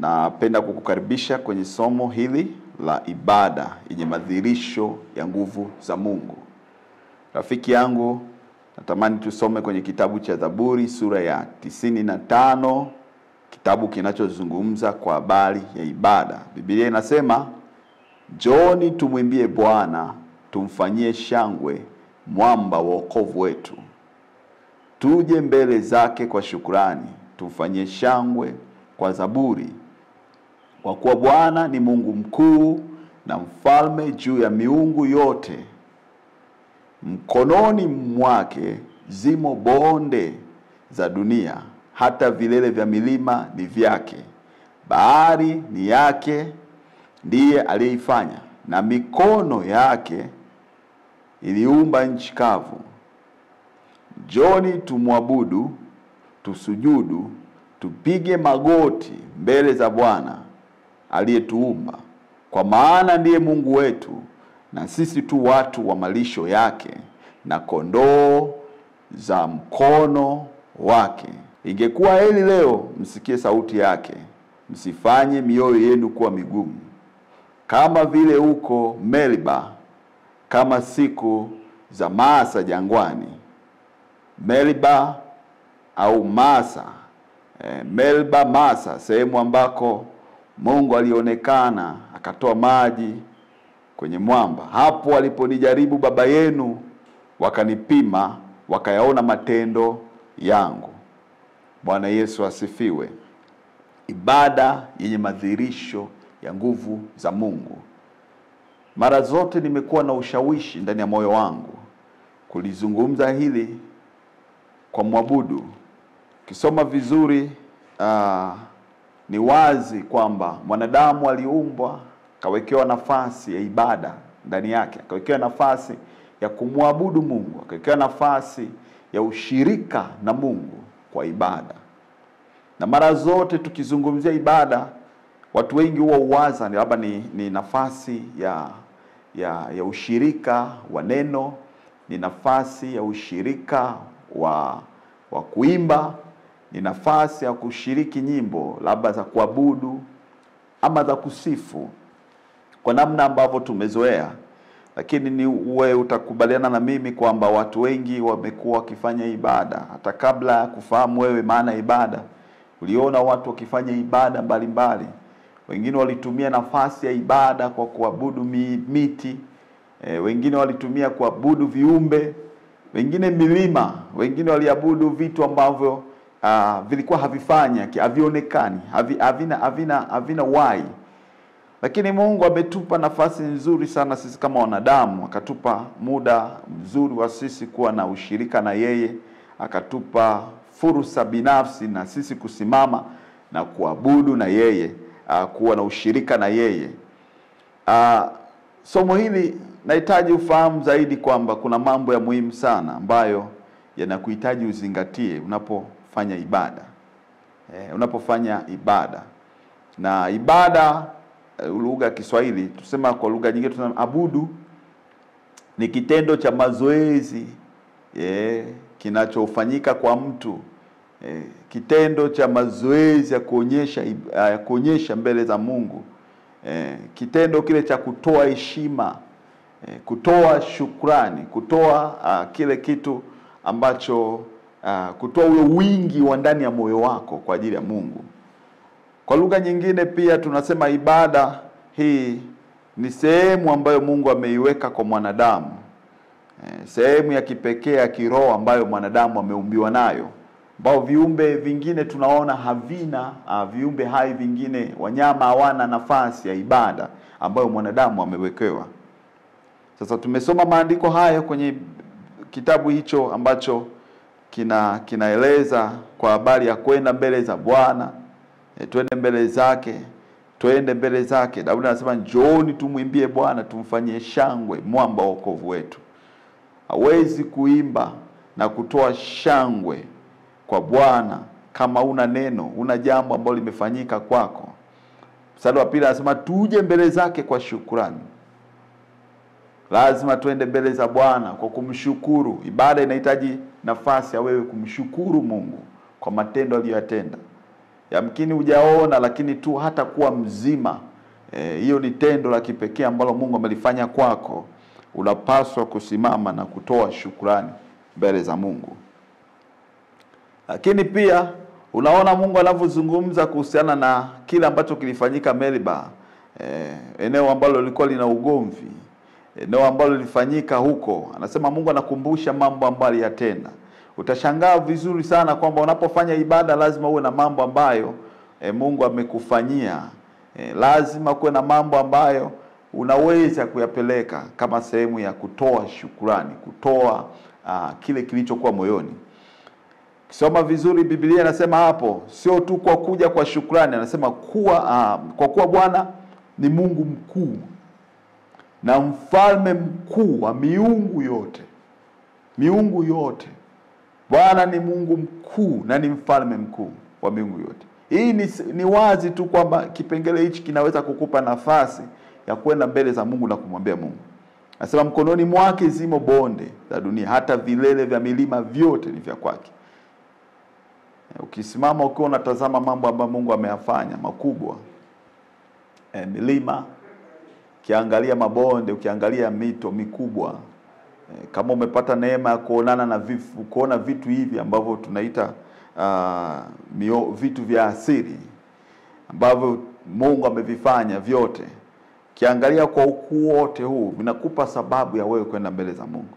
Napenda kukukaribisha kwenye somo hili la ibada yenye madhihirisho ya nguvu za Mungu. Rafiki yangu, natamani tusome kwenye kitabu cha Zaburi sura ya 95, kitabu kinachozungumza kwa habari ya ibada. Biblia inasema, "Njooni tumwimbie Bwana, tumfanyie shangwe, mwamba wa wokovu wetu. Tuje mbele zake kwa shukrani, tumfanyie shangwe kwa zaburi. Kwa kuwa Bwana ni Mungu mkuu na mfalme juu ya miungu yote. Mkononi mwake zimo bonde za dunia, hata vilele vya milima ni vyake. Bahari ni yake, ndiye aliyeifanya, na mikono yake iliumba nchi kavu. Njooni tumwabudu, tusujudu, tupige magoti mbele za Bwana aliyetuumba, kwa maana ndiye Mungu wetu, na sisi tu watu wa malisho yake na kondoo za mkono wake. Ingekuwa heri leo msikie sauti yake, msifanye mioyo yenu kuwa migumu, kama vile huko Meriba, kama siku za Masa jangwani." Meriba au Masa, Meriba, Masa, sehemu ambako Mungu alionekana akatoa maji kwenye mwamba. "Hapo aliponijaribu baba yenu, wakanipima, wakayaona matendo yangu." Bwana Yesu asifiwe. Ibada yenye madhihirisho ya nguvu za Mungu. Mara zote nimekuwa na ushawishi ndani ya moyo wangu kulizungumza hili kwa mwabudu. Kisoma vizuri, ni wazi kwamba mwanadamu aliumbwa, akawekewa nafasi ya ibada ndani yake, akawekewa nafasi ya kumwabudu Mungu, akawekewa nafasi ya ushirika na Mungu kwa ibada. Na mara zote tukizungumzia ibada, watu wengi huwa uwaza ni labda ni nafasi ya ushirika wa neno, ni nafasi ya ushirika wa kuimba, ni nafasi ya kushiriki nyimbo labda za kuabudu ama za kusifu kwa namna ambavyo tumezoea. Lakini ni wewe utakubaliana na mimi kwamba watu wengi wamekuwa wakifanya ibada hata kabla ya kufahamu wewe maana ibada. Uliona watu wakifanya ibada mbalimbali. Wengine walitumia nafasi ya ibada kwa kuabudu miti, wengine walitumia kuabudu viumbe, wengine milima, wengine waliabudu vitu ambavyo vilikuwa havionekani, havina uhai. Lakini Mungu ametupa nafasi nzuri sana sisi kama wanadamu, akatupa muda mzuri wa sisi kuwa na ushirika na yeye, akatupa fursa binafsi na sisi kusimama na kuabudu na yeye, kuwa na ushirika na yeye. Somo hili nahitaji ufahamu zaidi kwamba kuna mambo ya muhimu sana ambayo yanakuhitaji uzingatie unapofanya ibada. Unapofanya ibada. Na ibada, lugha ya Kiswahili, tusema kwa lugha nyingine tunasema abudu ni kitendo cha mazoezi kinachofanyika kwa mtu. Kitendo cha mazoezi ya kuonyesha mbele za Mungu. Kitendo kile cha kutoa heshima, kutoa shukrani, kutoa kile kitu ambacho kutoa ule wingi wa ndani ya moyo wako kwa ajili ya Mungu. Kwa lugha nyingine pia tunasema ibada hii ni sehemu ambayo Mungu ameiweka kwa mwanadamu. Sehemu ya kipekee ya kiroho ambayo mwanadamu ameumbiwa nayo, ambao viumbe vingine tunaona havina, viumbe hai vingine, wanyama hawana nafasi ya ibada ambayo mwanadamu amewekewa. Sasa tumesoma maandiko hayo kwenye kitabu hicho ambacho kinaeleza kwa habari ya kwenda mbele za Bwana. Twende mbele zake. Daudi anasema, "Njooni tumwimbie Bwana, tumfanyie shangwe, mwamba wa wokovu wetu." Hawezi kuimba na kutoa shangwe kwa Bwana kama una neno, una jambo ambalo limefanyika kwako. Mstari wa pili anasema, "Tuje mbele zake kwa shukrani." Lazima tuende mbele za Bwana kwa kumshukuru. Ibada inahitaji nafasi ya wewe kumshukuru Mungu kwa matendo aliyotenda. Yamkini hujaona, lakini tu hata kuwa mzima, hiyo ni tendo la kipekee ambalo Mungu amelifanya kwako. Unapaswa kusimama na kutoa shukrani mbele za Mungu. Lakini pia unaona Mungu anavyozungumza kuhusiana na kile ambacho kilifanyika Meriba, eneo ambalo lilikuwa lina ugomvi, eneo ambalo lilifanyika huko. Anasema Mungu anakumbusha mambo ambayo aliyatenda. Utashangaa vizuri sana kwamba unapofanya ibada lazima uwe na mambo ambayo Mungu amekufanyia. Lazima kuwe na mambo ambayo unaweza kuyapeleka kama sehemu ya kutoa shukrani, kutoa kile kilichokuwa moyoni. Kisoma vizuri Biblia inasema hapo, sio tu kwa kuja kwa shukrani, anasema kwa kuwa Bwana ni Mungu mkuu na mfalme mkuu wa miungu yote. Miungu yote. Bwana ni Mungu mkuu na ni mfalme mkuu wa miungu yote. Hii ni wazi tu kwamba kipengele hichi kinaweza kukupa nafasi ya kwenda mbele za Mungu na kumwambia Mungu. Anasema mkononi mwake zimo bonde za dunia, hata vilele vya milima vyote ni vya kwake. Ukisimama ukiwa unatazama mambo ambayo Mungu ameyafanya makubwa, milima, ukiangalia mabonde, ukiangalia mito mikubwa, kama umepata neema ya kuona vitu hivi ambavyo tunaita vitu vya asili ambavyo Mungu amevifanya vyote, ukiangalia kwa ukuu wote huu, vinakupa sababu ya wewe kwenda mbele za Mungu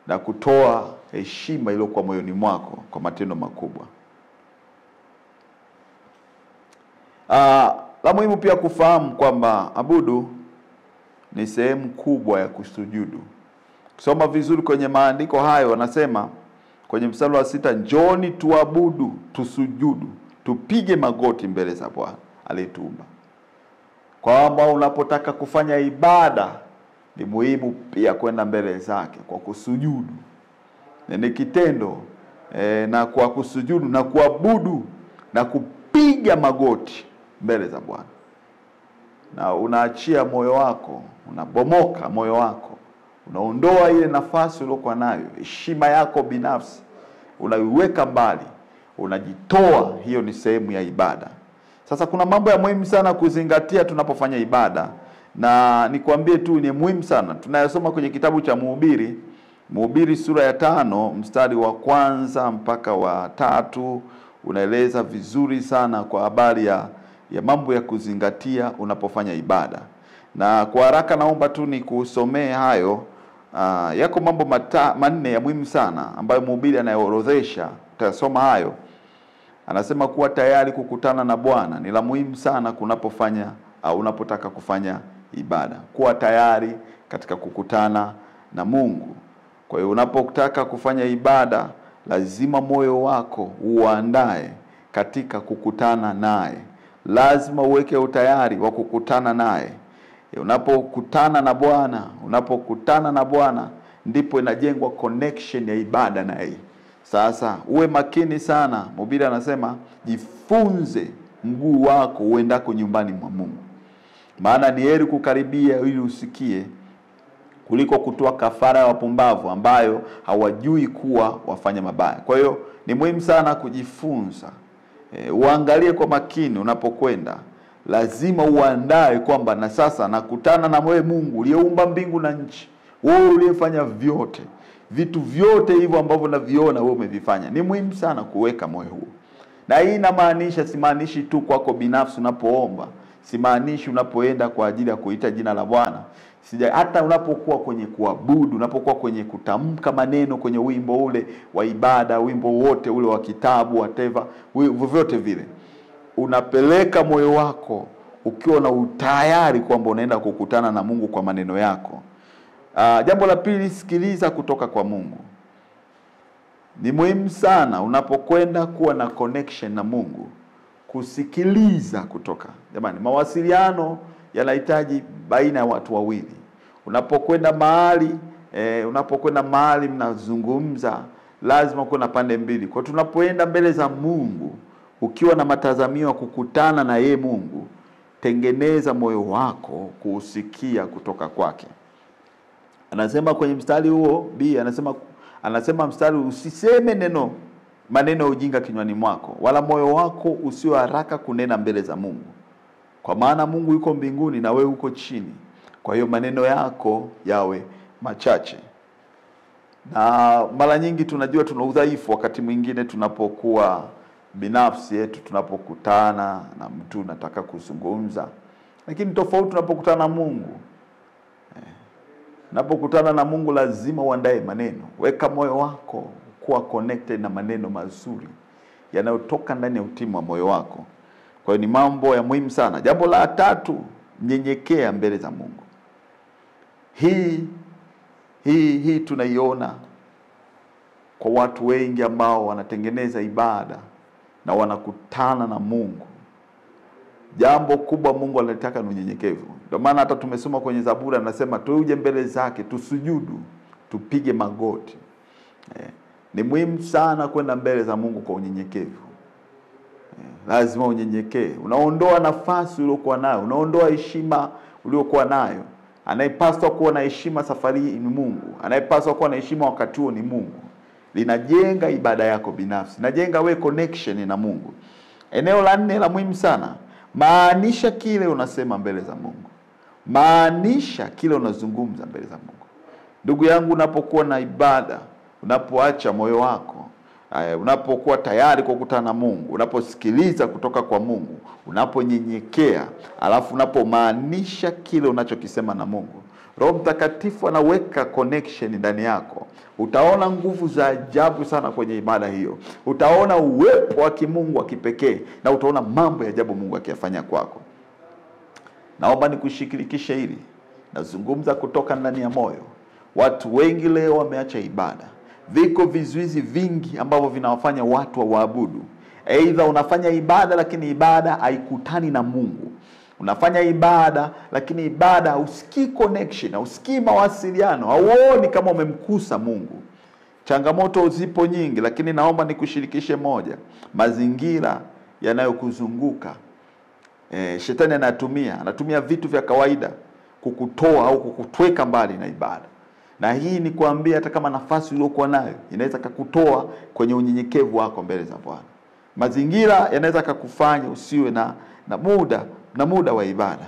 na kutoa heshima iliyokuwa moyoni mwako kwa matendo makubwa. La muhimu pia kufahamu kwamba abudu ni sehemu kubwa ya kusujudu. Kusoma vizuri kwenye maandiko hayo, wanasema kwenye mstari wa 6, njoni tuabudu, tusujudu, tupige magoti mbele za Bwana aliyetuumba. Kwamba unapotaka kufanya ibada ni muhimu pia kwenda mbele zake kwa kusujudu. Ni kitendo na kwa kusujudu na kuabudu na kupiga magoti mbele za Bwana. Na unaachia moyo wako, unabomoka moyo wako. Unaondoa ile nafasi uliyokuwa nayo, heshima yako binafsi unaiweka mbali, unajitoa. Hiyo ni sehemu ya ibada. Sasa kuna mambo ya muhimu sana kuzingatia tunapofanya ibada, na nikwambie tu ni muhimu sana. Tunayasoma kwenye kitabu cha Mhubiri sura ya 5 mstari wa 1 mpaka wa 3, unaeleza vizuri sana kwa habari ya mambo ya kuzingatia unapofanya ibada. Na kwa haraka naomba tu nikusomee hayo. Yako mambo 4 ya muhimu sana ambayo Mhubiri anayorodhesha. Utasoma hayo. Anasema kuwa tayari kukutana na Bwana ni la muhimu sana kunapofanya au unapotaka kufanya ibada. Kuwa tayari katika kukutana na Mungu. Kwa hiyo unapotaka kufanya ibada lazima moyo wako uandae katika kukutana naye. Lazima uweke utayari wa kukutana naye. Unapokutana na Bwana ndipo inajengwa connection ya ibada naye. Sasa uwe makini sana. Mhubiri anasema jifunze mguu wako uendako nyumbani mwa Mungu. Maana ni heri kukaribia ili usikie kuliko kutoa kafara ya wapumbavu ambayo hawajui kuwa wafanya mabaya. Kwa hiyo ni muhimu sana kujifunza. Uangalie kwa makini unapokwenda. Lazima uandae kwamba na sasa nakutana na wewe Mungu uliyeumba mbingu na nchi. Wewe uliyefanya vyote. Vitu vyote hivyo ambavyo naviona wewe umevifanya. Ni muhimu sana kuweka moyo huo. Na hii inamaanisha, simaanishi tu kwako binafsi unapoomba. Simaanishi unapoenda kwa ajili ya kuita jina la Bwana. Hata unapokuwa kwenye kuabudu, unapokuwa kwenye kutamka maneno kwenye wimbo ule wa ibada, wimbo wote ule wa kitabu, whatever, vyote vile. Unapeleka moyo wako ukiwa na utayari kwamba unaenda kukutana na Mungu kwa maneno yako. Jambo la pili, sikiliza kutoka kwa Mungu. Ni muhimu sana unapokwenda kuwa na connection na Mungu, kusikiliza kutoka. Jamani, mawasiliano yanahitaji baina ya watu wawili. Unapokwenda mahali mnazungumza, lazima kuwe na pande mbili. Kwa tunapoenda mbele za Mungu ukiwa na matazamio ya kukutana na yeye Mungu, tengeneza moyo wako kusikia kutoka kwake. Anasema kwenye mstari huo B, anasema mstari, usiseme neno maneno ya ujinga kinywani mwako, wala moyo wako usio haraka kunena mbele za Mungu. Kwa maana Mungu yuko mbinguni na wewe uko chini. Kwa hiyo maneno yako yawe machache. Na mara nyingi tunajua tuna udhaifu wakati mwingine tunapokuwa binafsi yetu, tunapokutana na mtu nataka kuzungumza. Lakini tofauti tunapokutana na Mungu. Unapokutana na Mungu lazima uandae maneno. Weka moyo wako kuwa connected na maneno mazuri yanayotoka ndani ya utimu wa moyo wako. Kwa hiyo ni mambo ya muhimu sana. Jambo la 3, nyenyekea mbele za Mungu. Hii tunaiona kwa watu wengi ambao wanatengeneza ibada na wanakutana na Mungu. Jambo kubwa Mungu anataka ni unyenyekevu. Ndio maana hata tumesoma kwenye Zaburi anasema tuje mbele zake, tusujudu, tupige magoti. Ni muhimu sana kwenda mbele za Mungu kwa unyenyekevu. Lazima unyenyekee. Unaondoa nafasi uliyokuwa nayo, unaondoa heshima uliyokuwa nayo. Anayepaswa kuwa na heshima safari hii ni Mungu. Anayepaswa kuwa na heshima wakati huo ni Mungu. Linajenga ibada yako binafsi. Linajenga we connection na Mungu. Eneo la 4 la muhimu sana, maanisha kile unasema mbele za Mungu. Maanisha kile unazungumza mbele za Mungu. Ndugu yangu, unapokuwa na ibada, unapoacha moyo wako, unapokuwa tayari kukutana na Mungu, unaposikiliza kutoka kwa Mungu, unaponyenyekea, alafu unapomaanisha kile unachokisema na Mungu, Roho Mtakatifu anaweka connection ndani yako. Utaona nguvu za ajabu sana kwenye ibada hiyo. Utaona uwepo wa kimungu wa kipekee na utaona mambo ya ajabu Mungu akiyafanya kwako. Naomba nikushirikishe hili. Nazungumza kutoka ndani ya moyo. Watu wengi leo wameacha ibada. Viko vizuizi vingi ambavyo vinawafanya watu waabudu. Aidha unafanya ibada lakini ibada haikutani na Mungu. Unafanya ibada lakini ibada hausikii connection, hausikii mawasiliano, hauoni kama umemkusa Mungu. Changamoto zipo nyingi, lakini naomba nikushirikishe moja. Mazingira yanayokuzunguka, shetani anatumia vitu vya kawaida kukutoa au kukutweka mbali na ibada. Na hii ni kuambia hata kama nafasi uliyokuwa nayo inaweza kukutoa kwenye unyenyekevu wako mbele za Bwana. Mazingira yanaweza kukufanya usiwe na muda wa ibada.